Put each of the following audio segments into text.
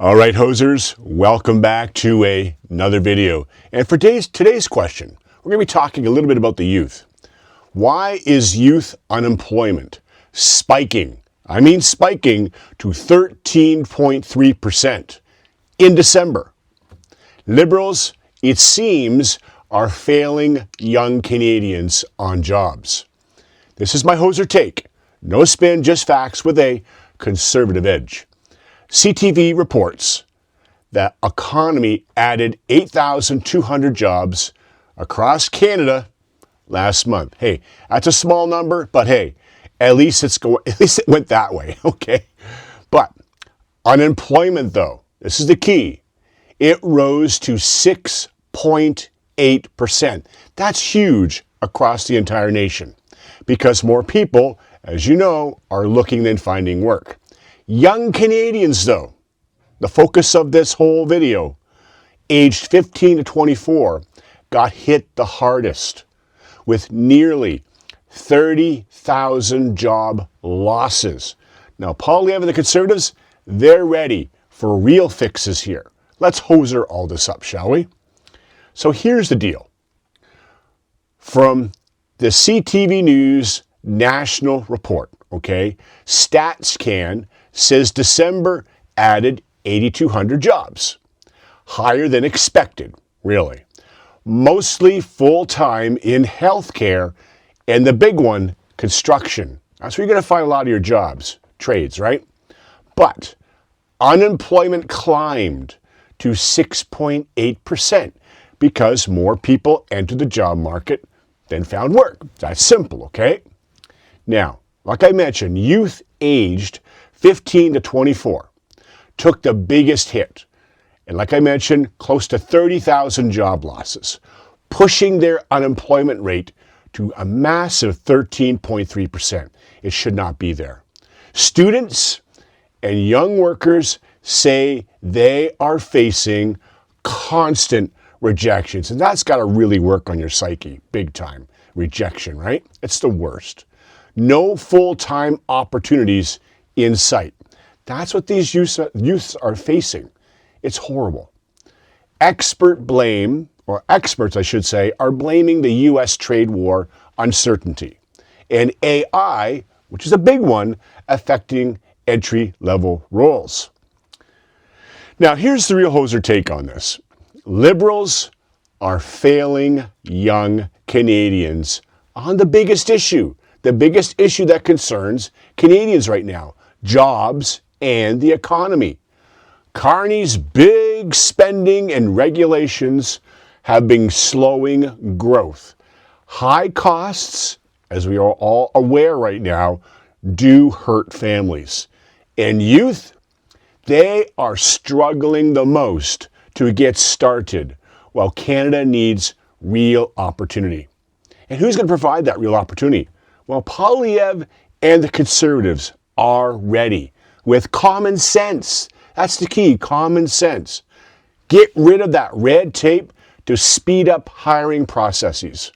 All right, hosers, welcome back to another video. And for today's question, we're going to be talking a little bit about the youth. Why is youth unemployment spiking? I mean spiking to 13.3% in December. Liberals, it seems, are failing young Canadians on jobs. This is my hoser take. No spin, just facts with a conservative edge. CTV reports that economy added 8,200 jobs across Canada last month. Hey, that's a small number, but hey, at least it went that way, okay? But unemployment, though, this is the key. It rose to 6.8%. That's huge across the entire nation because more people, as you know, are looking than finding work. Young Canadians, though, the focus of this whole video, aged 15 to 24, got hit the hardest with nearly 30,000 job losses. Now, Polyev and the Conservatives, they're ready for real fixes here. Let's hoser all this up, shall we? So here's the deal. From the CTV News National Report, okay, StatsCan says December added 8,200 jobs. Higher than expected, really. Mostly full-time in healthcare, and the big one, construction. That's where you're going to find a lot of your jobs, trades, right? But unemployment climbed to 6.8% because more people entered the job market than found work. That's simple, okay? Now, like I mentioned, youth aged 15 to 24 took the biggest hit. And like I mentioned, close to 30,000 job losses, pushing their unemployment rate to a massive 13.3%. It should not be there. Students and young workers say they are facing constant rejections. And that's got to really work on your psyche, big time. Rejection, right? It's the worst. No full-time opportunities in sight. That's what these youths are facing. It's horrible. Experts, I should say, are blaming the U.S. trade war uncertainty and AI, which is a big one, affecting entry-level roles. Now, here's the real hoser take on this. Liberals are failing young Canadians on the biggest issue that concerns Canadians right now, jobs and the economy. Carney's big spending and regulations have been slowing growth. High costs, as we are all aware right now, do hurt families. And youth, they are struggling the most to get started, while Canada needs real opportunity. And who's going to provide that real opportunity? Well, Polyev and the Conservatives are ready with common sense. That's the key, common sense. Get rid of that red tape to speed up hiring processes.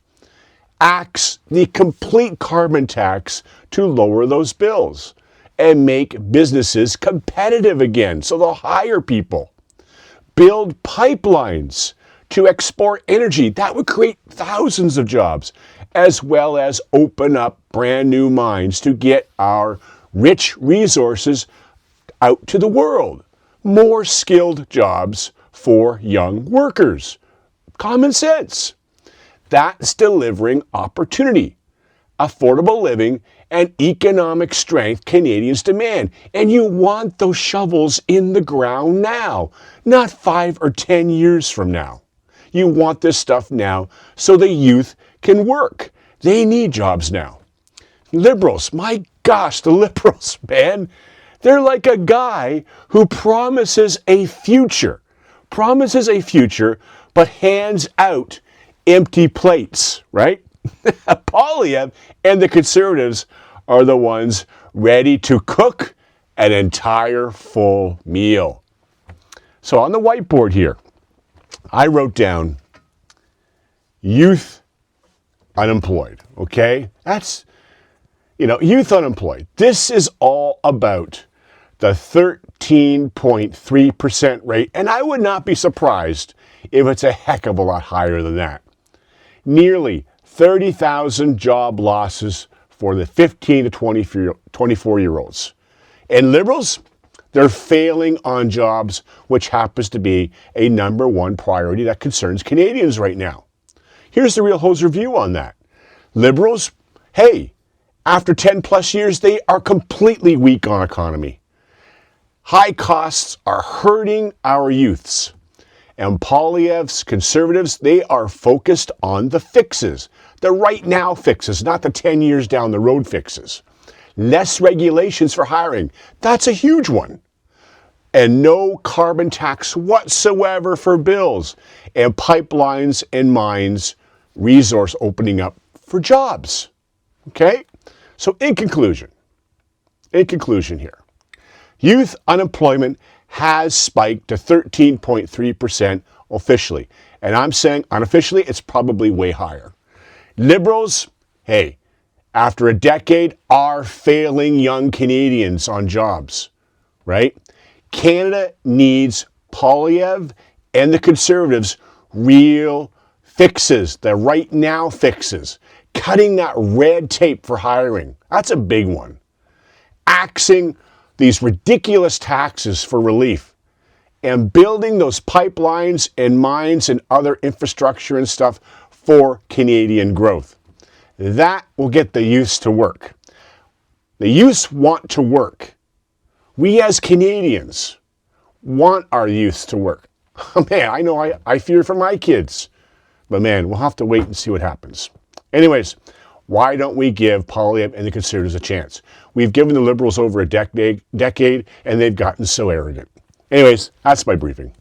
Axe the complete carbon tax to lower those bills and make businesses competitive again so they'll hire people. Build pipelines to export energy. That would create thousands of jobs, as well as open up brand new mines to get our rich resources out to the world. More skilled jobs for young workers. Common sense. That's delivering opportunity, affordable living, and economic strength Canadians demand. And you want those shovels in the ground now, not 5 or 10 years from now. You want this stuff now so the youth can work. They need jobs now. Liberals, my gosh, the Liberals, man. They're like a guy who promises a future, but hands out empty plates, right? Polyev and the Conservatives are the ones ready to cook an entire full meal. So on the whiteboard here, I wrote down youth unemployed, okay? That's, youth unemployed. This is all about the 13.3% rate, and I would not be surprised if it's a heck of a lot higher than that. Nearly 30,000 job losses for the 15 to 24-year-olds. And liberals, they're failing on jobs, which happens to be a number one priority that concerns Canadians right now. Here's the Real Hoser view on that. Liberals, hey, after 10 plus years, they are completely weak on economy. High costs are hurting our youths. And Poilievre's Conservatives, they are focused on the fixes, the right now fixes, not the 10 years down the road fixes. Less regulations for hiring, that's a huge one. And no carbon tax whatsoever for bills, and pipelines and mines, resource opening up for jobs. Okay? So in conclusion here, youth unemployment has spiked to 13.3% officially. And I'm saying unofficially, it's probably way higher. Liberals, hey, after a decade, are failing young Canadians on jobs, right? Canada needs Poilievre and the Conservatives' real fixes, the right now fixes. Cutting that red tape for hiring, that's a big one. Axing these ridiculous taxes for relief, and building those pipelines and mines and other infrastructure and stuff for Canadian growth. That will get the youths to work. The youths want to work. We as Canadians want our youths to work. Man, I know I fear for my kids. But man, we'll have to wait and see what happens. Anyways, why don't we give Poilievre and the Conservatives a chance? We've given the Liberals over a decade, and they've gotten so arrogant. Anyways, that's my briefing.